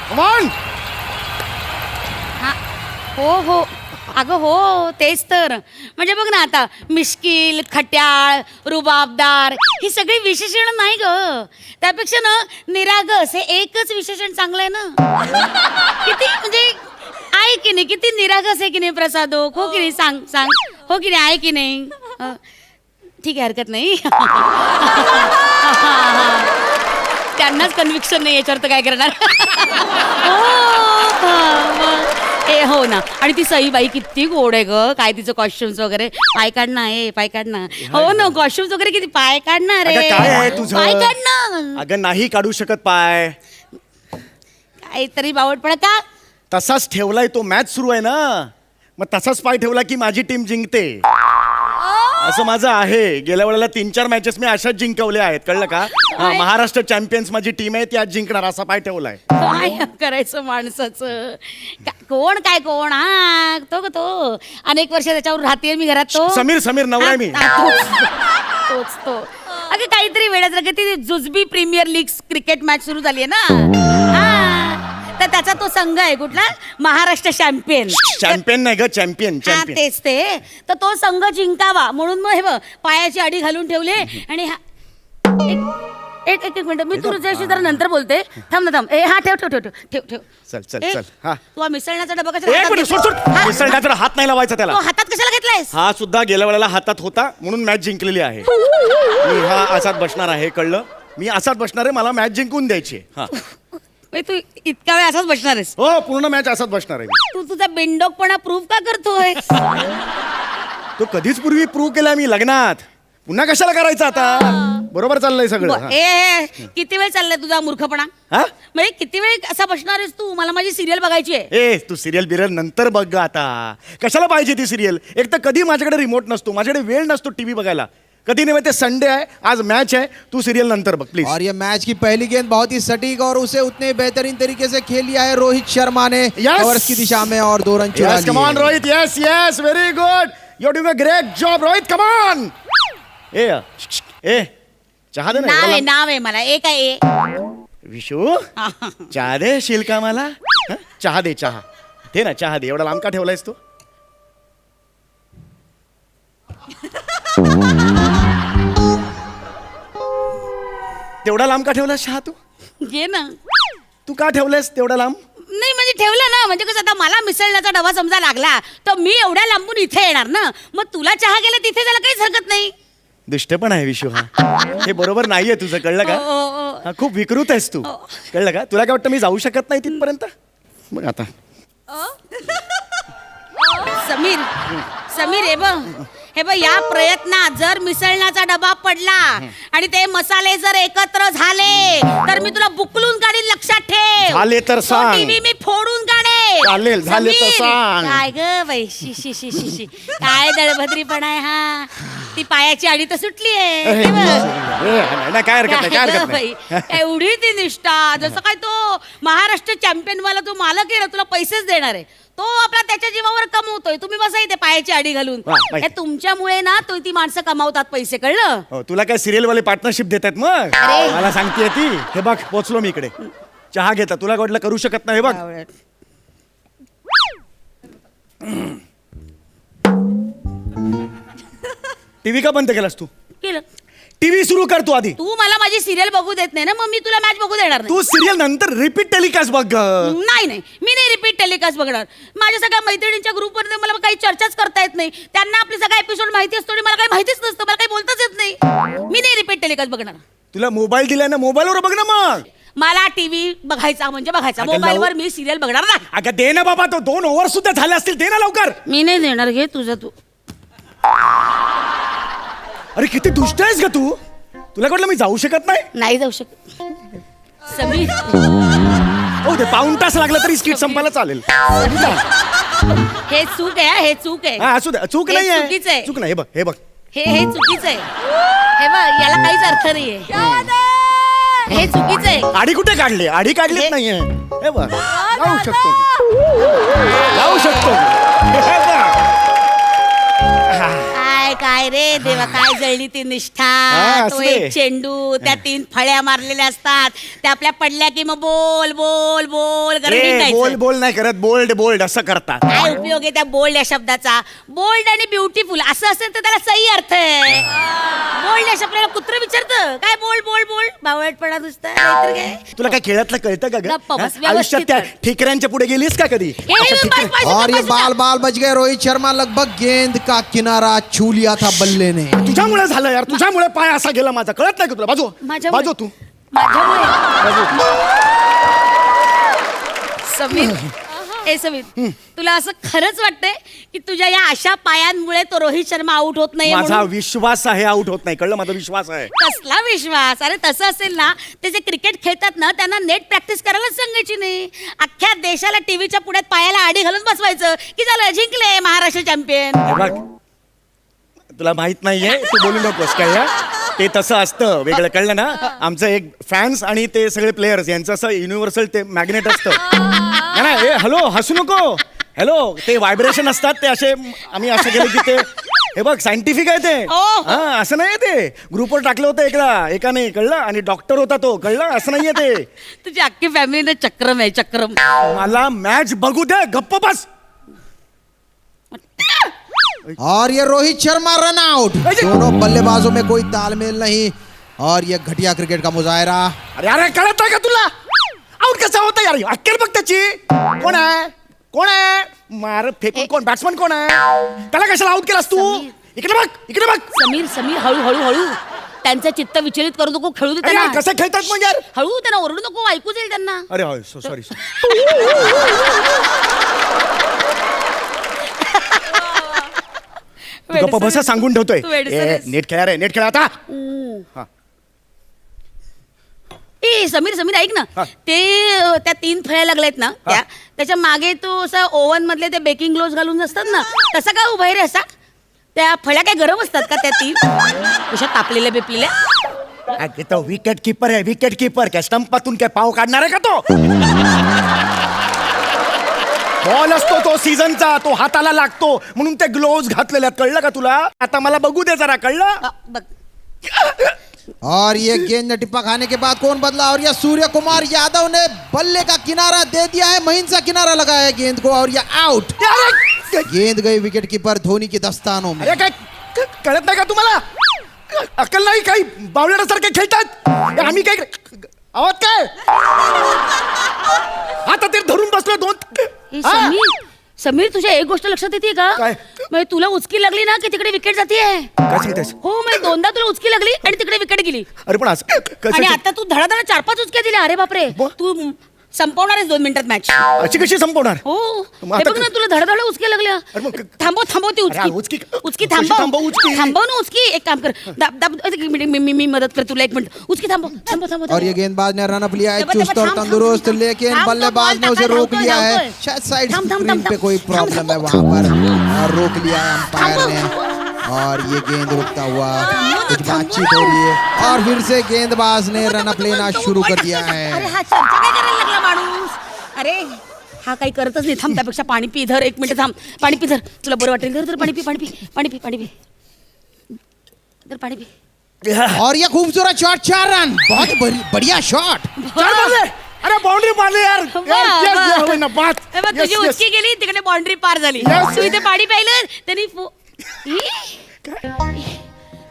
Come on. हो अगं हो तेच तर. म्हणजे बघ ना आता मिश्किल, खट्याळ, रुबाबदार ही सगळी विशेषण नाही ग. त्यापेक्षा ना निरागस हे एकच विशेषण चांगलं आहे ना. किती म्हणजे आहे की नाही, किती निरागस आहे की नाही प्रसाद हो की नाही, सांग सांग हो की नाही, आहे की नाही. ठीक आहे हरकत नाही. त्यांनाच कन्व्हिक्शन नाही याच्यावर तर काय करणार. हो ना. आणि ती सईबाई किती गोड आहे ग. काय तिचं कॉस्ट्युम्स वगैरे. पाय काढणं आहे, पाय काढणं. हो ना कॉस्ट्युम्स वगैरे किती. पाय काढणार आहे, काय आहे तुझं? पाय काढणं. अगं नाही काढू शकत पाय. काहीतरी बावटपणा का. तसाच ठेवलाय तो. मॅच सुरू आहे ना, मग तसाच पाय ठेवला की माझी टीम जिंकते असं माझं आहे. गेल्या वेळेला 3-4 मॅचेस मी अशाच जिंकवल्या आहेत, कळलं का. महाराष्ट्र चॅम्पियन्स माझी टीम आहे, ती आज जिंकणार असा पाय ठेवलाय. काय करायचं माणसाचं. कोण काय कोण. हा तो अनेक वर्ष त्याच्यावर राहते मी घरात. तो समीर नवरा आहे मी. तोच तो. अगं काहीतरी वेळात ती जुजबी प्रीमियर लीग क्रिकेट मॅच सुरू झाली आहे ना. तर त्याचा तो संघ आहे कुठला, महाराष्ट्र चॅम्पियन नाही ग, चॅम्पियन. तेच ते. तर तो संघ जिंकावा म्हणून मग हे बघ पायाची अडी घालून ठेवले. आणि एक मिनिट मी तुझ्याशी जरा नंतर बोलते. थांब ना थांब. हा ठेव. चल हा. तू मिसळण्याचा डबा कशाला हात नाही लावायचा त्याला. हातात कशाला घेतलायस. हा सुद्धा गेल्या वेळेला हातात होता म्हणून मॅच जिंकलेली आहे. मी हा असाच बसणार आहे, कळलं. मी असाच बसणार आहे, मला मॅच जिंकून द्यायची. हा तू इतका वेळ असाच बसणार आहेस. हो पूर्ण मॅच असाच बसणार आहे. तू तुझा बिनडोकपणा प्रूव्ह का करतोय. तो कधीच पूर्वी प्रूव्ह केला मी लग्नात. पुन्हा कशाला करायचं आता. बरोबर चाललंय सगळं. किती वेळ चाललाय तुझा मूर्खपणा. म्हणजे किती वेळ असा बसणार आहेस तू. मला माझी सिरियल बघायची आहे. तू सिरियल बिरियल नंतर बघ ग आता. कशाला पाहिजे ती सिरियल. एक तर कधी माझ्याकडे रिमोट नसतो, माझ्याकडे वेळ नसतो टीव्ही बघायला. कधी नहीं. ते संडे है, आज मैच है, तू सीरियल नंतर बघ प्लीज. और ये मैच की पहली गेंद बहुत ही सटीक और उसे उतने बेहतरीन तरीके से खेल लिया है रोहित शर्मा ने कवर्स की दिशा में और 2 रन चुरा लिए. Come on Rohit. Yes very good. You are doing a great job Rohit. Come on. ए चहा दे ना. नाव आहे मला. एक आहे विशू. चहा दे शिल्का मला. चहा दे दे ना. चहा दे. एवढा लांब का ठेवलायस तू. तेवढा लांब का ठेवलास चहा तू. घे ना. तू का ठेवलास तेवढा लांब. नाही म्हणजे ठेवला ना. म्हणजे कसं आता मला मिसळण्याचा डबा समजा लागला तर मी एवढ्या लांबून इथे येणार ना. मग तुला चहा गेला तिथे त्याला काहीच हरकत नाही. दुष्ट पण आहे विशू. हा हे बरोबर नाहीये तुझं, कळलं का. हा खूप विकृत आहेस तू, कळलं का. तुला काय वाटतं मी जाऊ शकत नाही तिथपर्यंत. मग आता समीर हे बघ या प्रयत्नात जर मिसळण्याचा डबा पडला आणि ते मसाले जर एकत्र झाले तर मी तुला बुकलून काढीन, लक्षात ठेव. झाले तर सांग. टीव्ही मी फोडून काढेल. झाले तर सांग. काय ग बाई शी काय दळभद्रीपणा आहे हा. ती पायाची अडी तर सुटली आहे. काय हरकत नाही. एवढी ती निष्ठा. जसं काय तो महाराष्ट्र चॅम्पियन वाला तो मालक आहे ना, तुला पैसेच देणार आहे. तो आपला त्याच्या जीवावर कमवतोय. तुम्ही बसा इथे पायाची अडी घालून. हे तुमच्यामुळे ना तो ती माणसं कमावतात पैसे, कळलं. तुला काय सिरियल वाले पार्टनरशिप देतात मग. मला सांगते ती. हे बघ पोचलो मी इकडे. चहा घेता. तुला वाटलं करू शकत नाही. हे बघ टीव्ही का बंद केलास तू. केलं. टीव्ही सुरू कर तू आधी. तू मला माझी सिरियल बघू देत नाही ना, मग मी तुला मॅच बघू देणार नाही. तू सिरियल नंतर रिपीट टेलिकास्ट बघ. नाही मी नाही रिपीट टेलिकास्ट बघणार. माझ्या सगळ्या मैत्रिणींच्या ग्रुपवर मला काही चर्चाच करता येत नाही. त्यांना आपली सगळा एपिसोड माहिती असतो आणि मला काही माहितीच नसतं. मला काही बोलताच येत नाही. मी नाही रिपीट टेलिकास्ट बघणार. तुला मोबाईल दिलाय ना, मोबाईलवर बघ ना. मग मला टीव्ही बघायचा म्हणजे बघायचा. मोबाईलवर मी सिरियल बघणार नाही. अगं दे ना बाबा. तो 2 ओव्हर सुद्धा झाले असतील. दे ना लवकर. मी नाही देणार. घे तुझं तू. अरे किती दुष्ट आहेस ग तू. तुला वाटलं मी जाऊ शकत नाही. नाही जाऊ शकत समीर. हो ते 1 तास लागला तरी स्किट संपायला चालेल. हे चूक आहे. हे चूक आहे. असू दे. चूक नाही आहे. चुकीचं आहे. चूक नाही. हे बघ हे चुकीचं आहे. हे बघ याला काहीच अर्थ नाहीये. हे चुकीचं आहे. आडी कुठे काढली. आडी काढलीच नाहीये. हे बघ जाऊ शकतो. काय काय रे देवा, काय जळली ती निष्ठा. तो असू दे. एक चेंडू, त्या 3 फळ्या मारलेल्या असतात, त्या आपल्या पडल्या की मग बोल बोल बोल करत हिंडायचं. बोल बोल नाही करत, बोल्ड बोल्ड असं करतात. काय उपयोग आहे त्या बोल्ड या शब्दाचा? बोल्ड आणि ब्युटिफुल असं असेल तर त्याला सही अर्थ आहे. बोल्ड या शब्दाला कुत्र विचारतं काय बोल बोल बोल, बावळटपणा नुसता, नाहीतर काय. तुला काय खेळातलं कळतं का ग? गप्प बस, हा? व्यवस्थित आयुष्यात त्या कर. ठिकऱ्यांच्या पुढे गेलीस का कधी? हे, असं हे, ठिकरे- पाय- और ये बाल बाल बच गए। रोहित शर्मा लगभग गेंद का किनारा छू लिया था बल्ले ने। तुझ्यामुळे झालं यार, तुझ्यामुळे पाय असा गेला माझा. कळत नाही का तुला? बाजू माझ्यामुळे- बाजू तू माझ्यामुळे समीर, ए समीर, तुला असं खरंच वाटतंय की तुझ्या या अशा पायांमुळे तो रोहित शर्मा आउट होत नाही? माझा विश्वास आहे, आउट होत नाही. कळलं? माझा विश्वास आहे. कसला विश्वास? अरे तसं असेल ना, ते जे क्रिकेट खेळतात ना त्यांना नेट प्रॅक्टिस करायलाच सांगायची नाही. अख्ख्या देशाला टीव्हीच्या पुढ्यात पायाला आडी घालून बसवायचं की झालं, जिंकले महाराष्ट्र चॅम्पियन. हे बघ, तुला माहित नाहीये, तू बोलू नकोस काय. हा? ते तसं असतं वेगळं. कळलं ना? आमचं एक फॅन्स आणि ते सगळे प्लेयर्स यांचं असं युनिव्हर्सल ते मॅग्नेट असतं. नाही, नाही, ए हॅलो, हसू नको. हॅलो, ते व्हायब्रेशन असतात ते असे. आम्ही असं केलं की ते, हे बघ सायंटिफिक आहे ते. हा, असं नाही ते. ग्रुपवर टाकलं होतं एकाने. कळलं? आणि डॉक्टर होता तो. कळलं? असं नाहीये ते. तुझी अख्खी फॅमिलीने चक्रम आहे, चक्रम. मला मॅच बघू दे, गप्प बस. और ये रोहित शर्मा रन आउट। दोनों बल्लेबाजों में कोई तालमेल नहीं और ये घटिया क्रिकेट का मुजाहरा। अरे अरे, कळत नाही का तुला? आउट कसा होता यार? अक्कल बघ त्याची. कोण आहे? कोण आहे? मार फेकून कोण? बॅट्समन कोण आहे? त्याला कशाला आउट केलास तू? समीर. इकडे बघ, इकडे बघ. समीर, समीर, हळू हळू हळू. त्यांचं चित्त विचलित करू नको, खेळू दे अरे यार, त्यांना. कसं खेळतात मग यार? हळू, त्यांना ओरडू नको, ऐकू जाईल त्यांना. अरे सॉरी. गप्पा बसा, सांगून ठेवतोय. तू वेडसरस. नेट खेळा रे, नेट खेळा आता. हा. ए समीर, समीर ऐक ना, हा. ते त्या 3 फळ्या लागल्यात ना, त्याच्या मागे तो असा ओव्हन मधले ते बेकिंग ग्लोव्स घालून असतात ना, तसा काय उभा आहे रे असा? त्या फळ्या काय गरम असतात का त्या 3? कशा तापलेल्या बिपलेल्या? अरे तो विकेट कीपर आहे, विकेट कीपर. काय स्टंपातून काय पाव काढणार आहे का तो? बॉल असतो तो सीझनचा, तो हाताला लागतो म्हणून ते ग्लोव्स घातलेले आहेत. कळलं का तुला? आता मला बघू दे जरा. कळलं? बघ, और ये गेंद ने टिप्पा खाने के बाद कौन बदला? और ये सूर्य कुमार यादव ने बल्ले का किनारा दे दिया है, महीन सा किनारा लगाया है गेंद को और ये आउट। गेंद गई विकेट कीपर धोनी के दस्तानों में। अरे काय कळत नाही का तुम्हाला? अक्कल नाही? काही बावळ्यासारखे खेळतात. आम्ही काय आवाज काय? आता ते धरून बसलो 2. ए, समीर, समीर, तुझ्या एक गोष्ट लक्षात येते का? काय? म्हणजे तुला उचकी लागली ना की तिकडे विकेट जाते. काय सांगतेस? हो, म्हणजे 2दा तुला उचकी लागली आणि तिकडे विकेट गेली. अरे पण असं कसं? आणि आता तू धडाधडा 4-5 उचक्या दिल्या. अरे बापरे, ब- तू संपवणार आहेस 2 मिनिटात मॅच. अशी कशी संपवणार? हो, मग हे आता बघ ना, तुला धडाधडा उचक्या लागल्या. अरे मग थांबव ती अरे उचकी. उचकी- उचकी कशी थांबव. थांबव उचकी? थांबव ना उचकी. एक काम कर, दाब दाब, एक मिनिट, मी मदत कर तुला. 1 मिनिट. उचकी थांबव. और ये गेंदबाज ने रन अप लिया है थांब, चुस्त और थांब, तंदुरुस्त, थांब, लेकिन थांब, बल्लेबाज ने थांब, उसे थांब, रोक थांब, लिया थांब, है। थांब, शायद साइड थांब, थांब, स्क्रीन थांब, पे कोई थांब, प्रॉब्लम है थांब, वहां पर और रोक लिया है अंपायर थांब, ने। और ये गेंद रुकता हुआ कुछ बातचीत हो रही है और फिर से गेंदबाज ने रन अप लेना शुरू कर दिया अरे है। हा चर्चा काय करायला लागला माणूस? अरे हा काही करतच नाही. थांब, त्यापेक्षा पाणी पी. धर 1 मिनिट, थांब. पाणी पी, धर. तुला बरं वाटेल. धर पाणी पी. धर पाणी पी. और ये खूबसूरत शॉट, 4 रन, बहुत बढ़िया शॉट। 4 मारले. अरे बाउंड्री मारली यार. वा, वा. बात. ए बघ, तुझी Yes, yes. उचकी गेली, तिकडे बाउंड्री पार झाली. Yes. तू इथे पाणी प्यायलं त्यांनी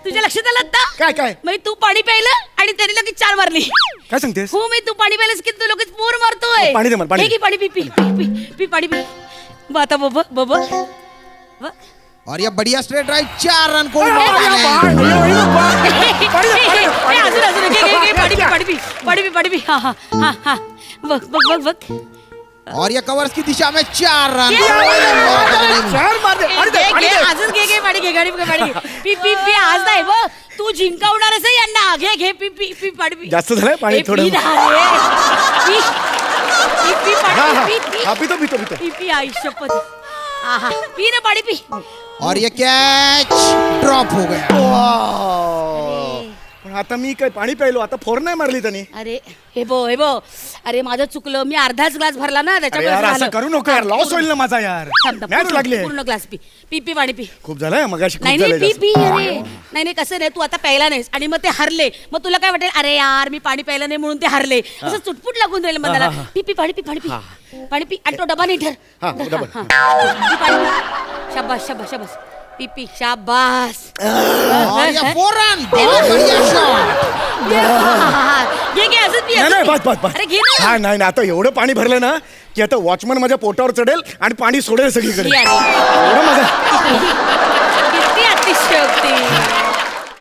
तुझ्या लक्षात आलं आता? काय? मग तू पाणी प्यायलं आणि त्याने लगेच 4 मारली. काय सांगतेस? हो, मी तू पाणी प्यायलास की तू लगेच 4 मारतोय. पाणी दे मला, पाणी. हे घे, पाणी पी. पाणी पी. बघ आता, बघ. और ये बढ़िया स्ट्रेट ड्राइव, 4 रन को अजून पाणी पी. हा. बघ. और ये कवर्स की दिशा में 4 रन। चार मारले. अजून घे पाणी घे. पी. आज नाही बघ, तू जिंकवणारच आहे यांना. घे पी पाणी पी. जास्त झालंय पाणी ए, थोडं. पी ना रे. पी पाणी पी. हा, पितो. पी आई शपथ. आहा, पी ना पाणी पी. और ये कैच ड्रॉप हो गया। पण आता मी काय पाणी प्यायलो, आता फोर नाही मारली त्यांनी. अरे हे बो अरे माझं चुकलं, मी अर्धाच ग्लास भरला ना अरे त्याच्यामुळे यार असं झालं. करू नका यार, लॉस होईल ना माझा यार. थांब, थांब, मॅच पूर्ण- लागली आहे. पूर्ण ग्लास पी पाणी पी. खूप झालंय मगाशी, खूप नाही नाही झालंय पी जास्त. पी अरे नाही कसं नाही, तू आता प्यायला नाहीस आणि मग ते हरले, मग तुला काय वाटेल, अरे यार मी पाणी प्यायला नाही म्हणून ते हरले, असं चुटपुट लागून राहिलं मनाला. पी पाणी पी पाणी पी आणि तो डबा नाही ठर. हा, डबा. पी पाणी पी. शाबास पी शाबास. और ये फौरन बहुत बढ़िया शॉट. घे असंच पी, नाही असंच नाही पी. बस अरे घे ना. हा नाही आता एवढं पाणी भरलं ना की आता वॉचमन माझ्या पोटावर चढेल आणि पाणी सोडेल सगळीकडे. घे अरे. एवढं माझं किती अतिशयोक्ती.